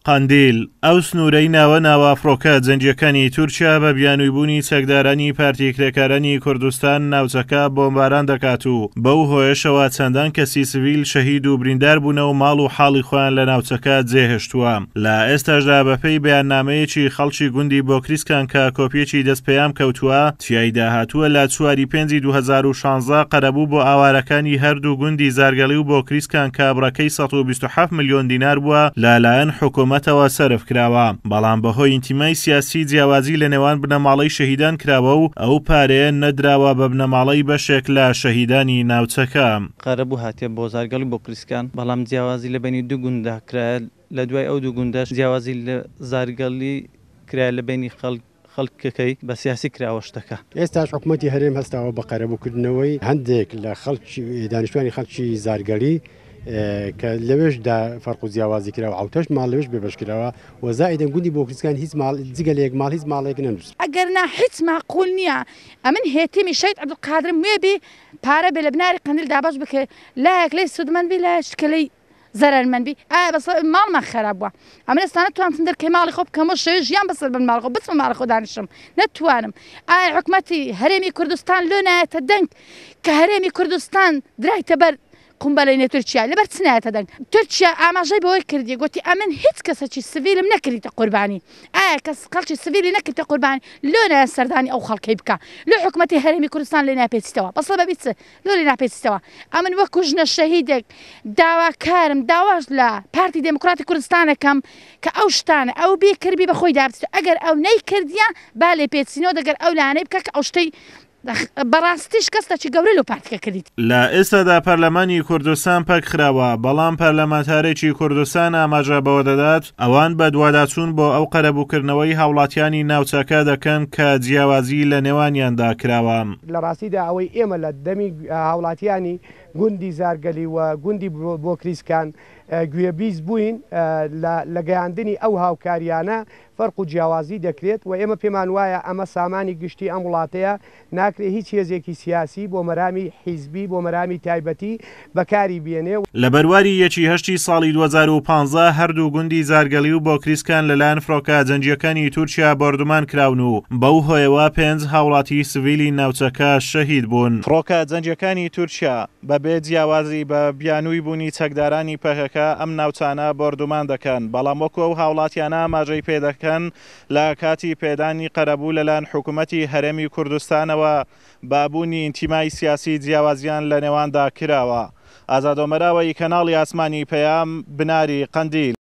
قەندیل ئەو سنوورەی ناوە ناوافرۆکە جەنگیەکانی تورکیا بە بیانوویبوونی چەکدارانی پارتی کرێکارانی کوردستان ناوچەکە بۆمباران دەکات و بەو هۆیشەوە چەندان کەسی سڤیل شەهید و بریندار بوونەوە ماڵ و حاڵی خۆیان لە ناوچەکە جێهێشتووە. لە ئێستاشدا بەپێی بەیاننامەیەکی خەڵکی گوندی بۆکریسکان کە کۆپیەکی دەستپێیان کەوتووە تیایدا هاتووە لە 4 پێنجی 2016 قەرەبوو بۆ ئاوارەکانی هەردوو گوندی زارگەڵی و بۆکریسکان کە بڕەکەی 127 ملیۆن دینار بووە لەلایەن حکوومەتەوە سەرف کراوە، بەڵام بەهۆی ئینتیمای سیاسی جیاوازی لە نێوان بنەماڵەی شەهیدان کراوە و ئەو پارەیە نەدراوە بە بنەماڵەی بەشێک لە شەهیدانی ناوچەکە. قەرەبوو هاتیە بۆ زارگەڵی بۆکریسکان، بەڵام جیاوازی لە بینی دوو گوندە کرا، لە دوای ئەو دوو گوندەش جیاوازی لە زارگەڵی کرا لە بینی خەڵکەکەی بە سیاسی کراوە شتەکە. ئێستاش حکوومەتی هەرێم هەستاوە بە قەرەبووکردنەوەی هەندێک لە دانیشتوانی خەڵکی زارگەڵی کە لەوێشدا فەرق و جیاوازی کراوە ئەوتەش ماڵ لەوێش بێبەشکراوە و زائیدەن گوندی بۆکریسکان هیچ جگەلەیەک ماڵ هیچ ماڵێک نەنووس. ئەگەرنا هیچ معقول نییە ئەمن هێتیمی شەید عەبدولقادر وێبی پارە بێ لە بناری قەندیل دابەش بکە لایەک لەی سودمەند بی لایەک شکلەی زەرەرمەند بی بەس ماڵمان خراپ بووە. ئەمە ئێستا نەتوانم دەرکەی ماڵی خۆ بکەمەوە شەوێ ژیان بەسەر بن ماڵی خۆ بچمە ماڵی خۆ دانیشم نەتوانم. حکوومەتی هەرێمی کوردستان لۆ نایەتە دەنگ کە هەرێمی کوردستان درایتە بەر قومبەلەینە تورکیا لەبەر چ نایەتە دەنگ. تورکیا ئاماژەی بەوەی کردی گوتی ئەمن هیچ کەسێکی سڤیلم نەکردیتە قوربانی، کەس خەڵکی سڤیلی نەکردتە قوربانی لۆ نایە سەردانی ئەو خەڵکەی بکە لۆ حکوومەتی هەرێمی کوردستان لێ ناپێچیتەوە بەسڵ بەبی چ لۆ لێ ناپێچیتەوە. ئەمن وەکو ژنە شەهیدێک داواکارم داواش لە پارتی دموکراتی کوردستانەکەم کە ئەو شتانە ئەو بیکردبی بەخۆی دابچێت ئەگەر ئەو نەیکردیە با لێ پێچینەوە دەگەر ئەو لانەی بکە کە ئەو شتەی بەڕاستیش کەستەی گەورە لەو پارتیکە کردیت. لە ئێستادا پەرلەمانی کوردستان پەک خراوە، بەڵام پەرلەمانتارێکی کوردستان ئاماژە بەوە دەدات ئەوان بە دوواداچوون بۆ ئەو قەرەبووکردنەوەی هاوڵاتیانی ناوچەکە دەکەن کە جیاوازی لە نێوانیاندا کراوە. لە ڕاستیدا ئەوەی ئێمە لە دەمی هاوڵاتیانی گوندی زارگەلی و گوندی بۆکریسکان گوێبیست بووین لە گەیاندنی ئەو هاوکاریانە فەرق و جیاوازی دەکرێت و ئێمە پێمان وایە ئەمە سامانی گشتی ئەم وڵاتەیە ناکرێت هیچ هێزێکی سیاسی بۆ مەرامی حیزبی بۆ مەرامی تایبەتی بەکاری بێنێ. لە بەرواری 1 ساڵی 2015 هەردوو گوندی زارگەلی و بۆکریسکان لەلایەن فڕۆکە جەنگیەکانی تورکیا بەردومان کراون و بەو هۆیەوە 5 هاوڵاتی سڤیلی ناوچەکە شەهید بوون. فڕۆکە جەنگیەکانی تورکیا بەبێ جیاوازی بە بیانووی بوونی چەکدارانی پەکەکە ئەم ناوچانە بەردومان دەکەن، بەڵام وەکو ئەو هاوڵاتیانە ماژەی پێ دەکەن لە کاتی پێدانی قەرەبوو لەلایەن حکوومەتی هەرێمی کوردستانەوە بابوونی ئینتیمای سیاسی جیاوازیان لە نێواندا کراوە. ئازادۆمەراوەی کەناڵی ئاسمانی پەیام بناری قەندیل.